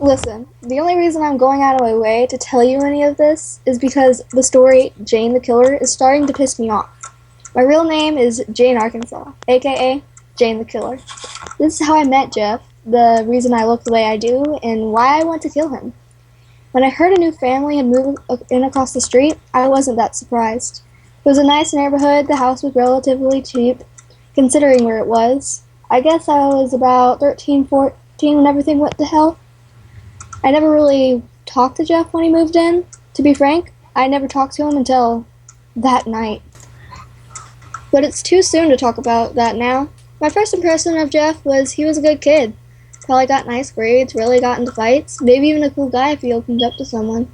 Listen, the only reason I'm going out of my way to tell you any of this is because the story, Jane the Killer, is starting to piss me off. My real name is Jane Arkansas, aka Jane the Killer. This is how I met Jeff, the reason I look the way I do, and why I want to kill him. When I heard a new family had moved in across the street, I wasn't that surprised. It was a nice neighborhood, the house was relatively cheap, considering where it was. I guess I was about 13, 14 when everything went to hell. I never really talked to Jeff when he moved in. To be frank, I never talked to him until that night. But it's too soon to talk about that now. My first impression of Jeff was he was a good kid. Probably got nice grades, really got into fights, maybe even a cool guy if he opened up to someone.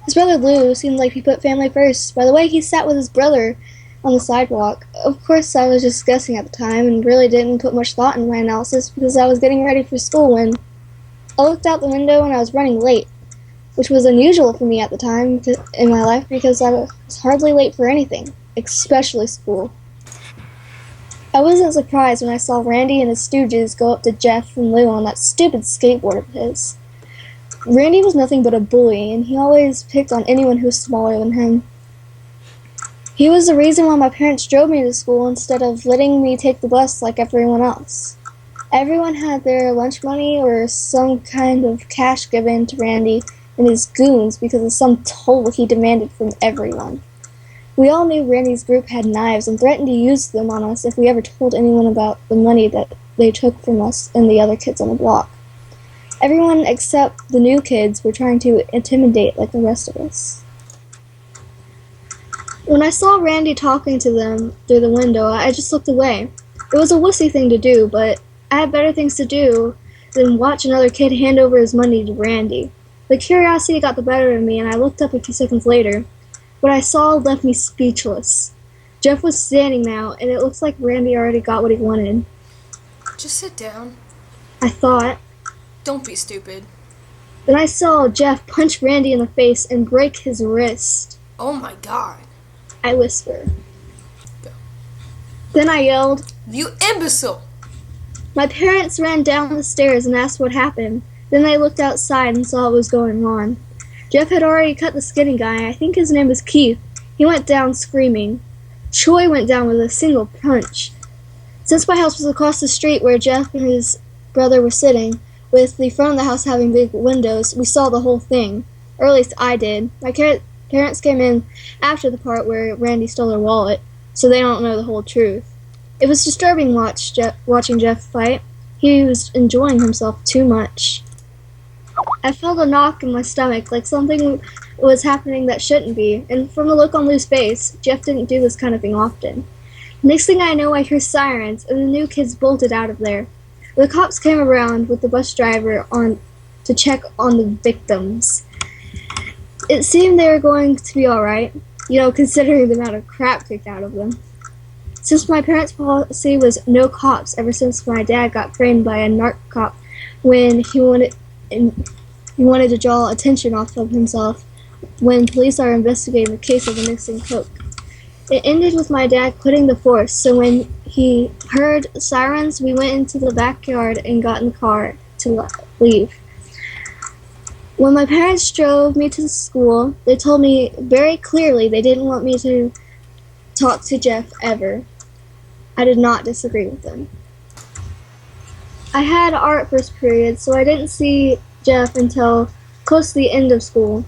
His brother Lou seemed like he put family first. By the way, he sat with his brother on the sidewalk. Of course, I was just guessing at the time and really didn't put much thought into my analysis because I was getting ready for school when I looked out the window and I was running late, which was unusual for me at the time in my life because I was hardly late for anything, especially school. I wasn't surprised when I saw Randy and his stooges go up to Jeff and Lou on that stupid skateboard of his. Randy was nothing but a bully, and he always picked on anyone who was smaller than him. He was the reason why my parents drove me to school instead of letting me take the bus like everyone else. Everyone had their lunch money or some kind of cash given to Randy and his goons because of some toll he demanded from everyone. We all knew Randy's group had knives and threatened to use them on us if we ever told anyone about the money that they took from us and the other kids on the block. Everyone except the new kids were trying to intimidate like the rest of us. When I saw Randy talking to them through the window, I just looked away. It was a wussy thing to do, but I had better things to do than watch another kid hand over his money to Randy. The curiosity got the better of me, and I looked up a few seconds later. What I saw left me speechless. Jeff was standing now, and it looks like Randy already got what he wanted. Just sit down. I thought. Don't be stupid. Then I saw Jeff punch Randy in the face and break his wrist. Oh my god. I whispered. Go. Then I yelled, You imbecile! My parents ran down the stairs and asked what happened. Then they looked outside and saw what was going on. Jeff had already cut the skinny guy. I think his name was Keith. He went down screaming. Troy went down with a single punch. Since my house was across the street where Jeff and his brother were sitting, with the front of the house having big windows, we saw the whole thing. Or at least I did. My parents came in after the part where Randy stole their wallet, so they don't know the whole truth. It was disturbing watching Jeff fight. He was enjoying himself too much. I felt a knock in my stomach, like something was happening that shouldn't be, and from the look on Lou's face, Jeff didn't do this kind of thing often. Next thing I know, I hear sirens, and the new kids bolted out of there. The cops came around with the bus driver on to check on the victims. It seemed they were going to be alright, considering the amount of crap kicked out of them. Since my parents' policy was no cops ever since my dad got framed by a narc cop when he wanted to draw attention off of himself when police are investigating the case of the missing coke. It ended with my dad quitting the force, so when he heard sirens, we went into the backyard and got in the car to leave. When my parents drove me to school, they told me very clearly they didn't want me to talk to Jeff ever. I did not disagree with them. I had art first period, so I didn't see Jeff until close to the end of school.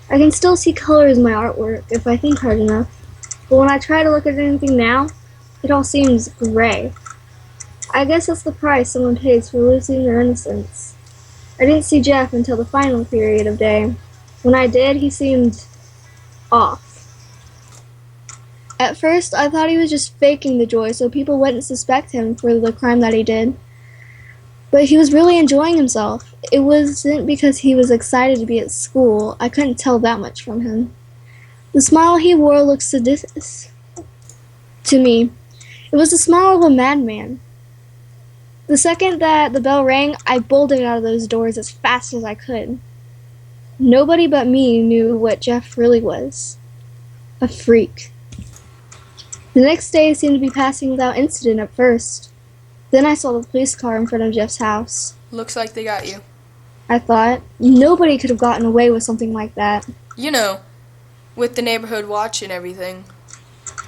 I can still see colors in my artwork if I think hard enough, but when I try to look at anything now, it all seems gray. I guess that's the price someone pays for losing their innocence. I didn't see Jeff until the final period of day. When I did, he seemed off. At first, I thought he was just faking the joy so people wouldn't suspect him for the crime that he did. But he was really enjoying himself. It wasn't because he was excited to be at school. I couldn't tell that much from him. The smile he wore looked sadistic to me. It was the smile of a madman. The second that the bell rang, I bolted out of those doors as fast as I could. Nobody but me knew what Jeff really was. A freak. The next day seemed to be passing without incident at first. Then I saw the police car in front of Jeff's house. Looks like they got you. I thought. Nobody could have gotten away with something like that. You know, with the neighborhood watch and everything.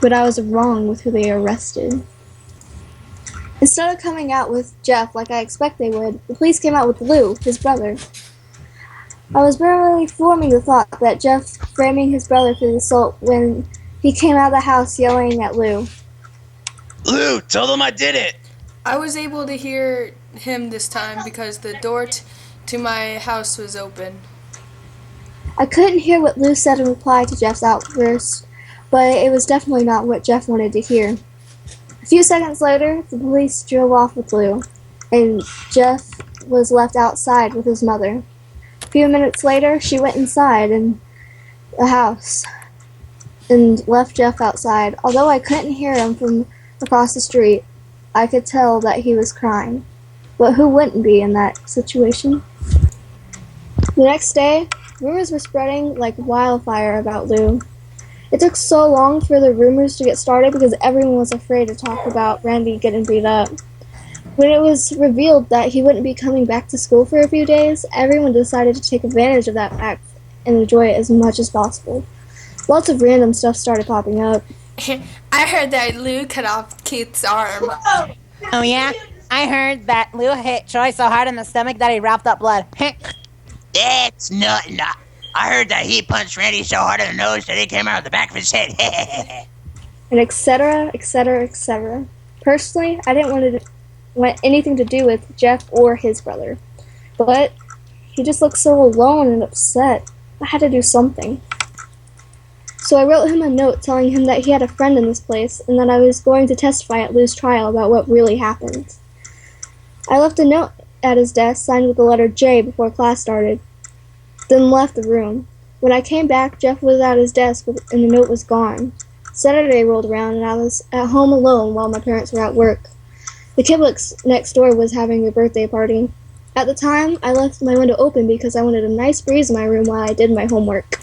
But I was wrong with who they arrested. Instead of coming out with Jeff like I expect they would, the police came out with Lou, his brother. I was barely forming the thought that Jeff framing his brother for the assault when he came out of the house yelling at Lou. Lou, tell them I did it! I was able to hear him this time because the door to my house was open. I couldn't hear what Lou said in reply to Jeff's outburst, but it was definitely not what Jeff wanted to hear. A few seconds later, the police drove off with Lou, and Jeff was left outside with his mother. A few minutes later, she went inside in the house and left Jeff outside. Although I couldn't hear him from across the street, I could tell that he was crying. But who wouldn't be in that situation? The next day, rumors were spreading like wildfire about Lou. It took so long for the rumors to get started because everyone was afraid to talk about Randy getting beat up. When it was revealed that he wouldn't be coming back to school for a few days, everyone decided to take advantage of that fact and enjoy it as much as possible. Lots of random stuff started popping up. I heard that Lou cut off Keith's arm. Oh, yeah? I heard that Lou hit Troy so hard in the stomach that he wrapped up blood. That's nothing. I heard that he punched Randy so hard in the nose that it came out of the back of his head. And etc., etc., etc. Personally, I didn't want anything to do with Jeff or his brother. But he just looked so alone and upset. I had to do something. So I wrote him a note telling him that he had a friend in this place and that I was going to testify at Lou's trial about what really happened. I left a note at his desk signed with the letter J before class started, then left the room. When I came back, Jeff was at his desk and the note was gone. Saturday rolled around and I was at home alone while my parents were at work. The kibbutzim next door was having a birthday party. At the time, I left my window open because I wanted a nice breeze in my room while I did my homework.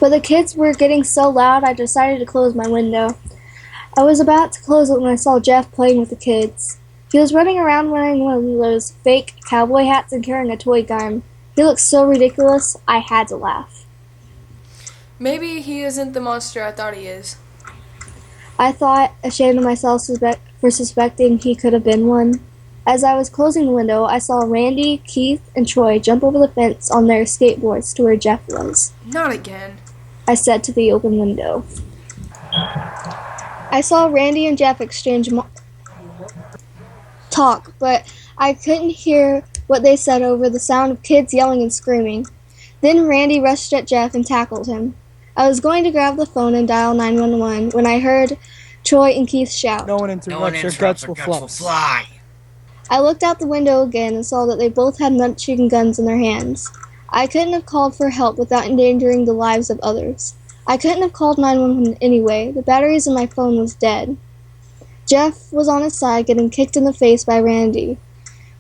But the kids were getting so loud, I decided to close my window. I was about to close it when I saw Jeff playing with the kids. He was running around wearing one of those fake cowboy hats and carrying a toy gun. He looked so ridiculous, I had to laugh. Maybe he isn't the monster I thought he is. I thought, ashamed of myself for suspecting he could have been one. As I was closing the window, I saw Randy, Keith, and Troy jump over the fence on their skateboards to where Jeff was. Not again. I said to the open window. I saw Randy and Jeff exchange talk, but I couldn't hear what they said over the sound of kids yelling and screaming. Then Randy rushed at Jeff and tackled him. I was going to grab the phone and dial 911 when I heard Troy and Keith shout. No one interrupts, your guts will fly. I looked out the window again and saw that they both had machine guns in their hands. I couldn't have called for help without endangering the lives of others. I couldn't have called 911 anyway. The batteries in my phone was dead. Jeff was on his side getting kicked in the face by Randy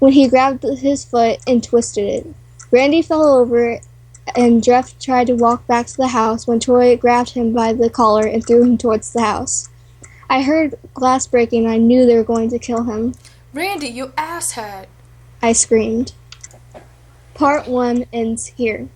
when he grabbed his foot and twisted it. Randy fell over and Jeff tried to walk back to the house when Troy grabbed him by the collar and threw him towards the house. I heard glass breaking and I knew they were going to kill him. Randy, you asshat! I screamed. Part 1 ends here.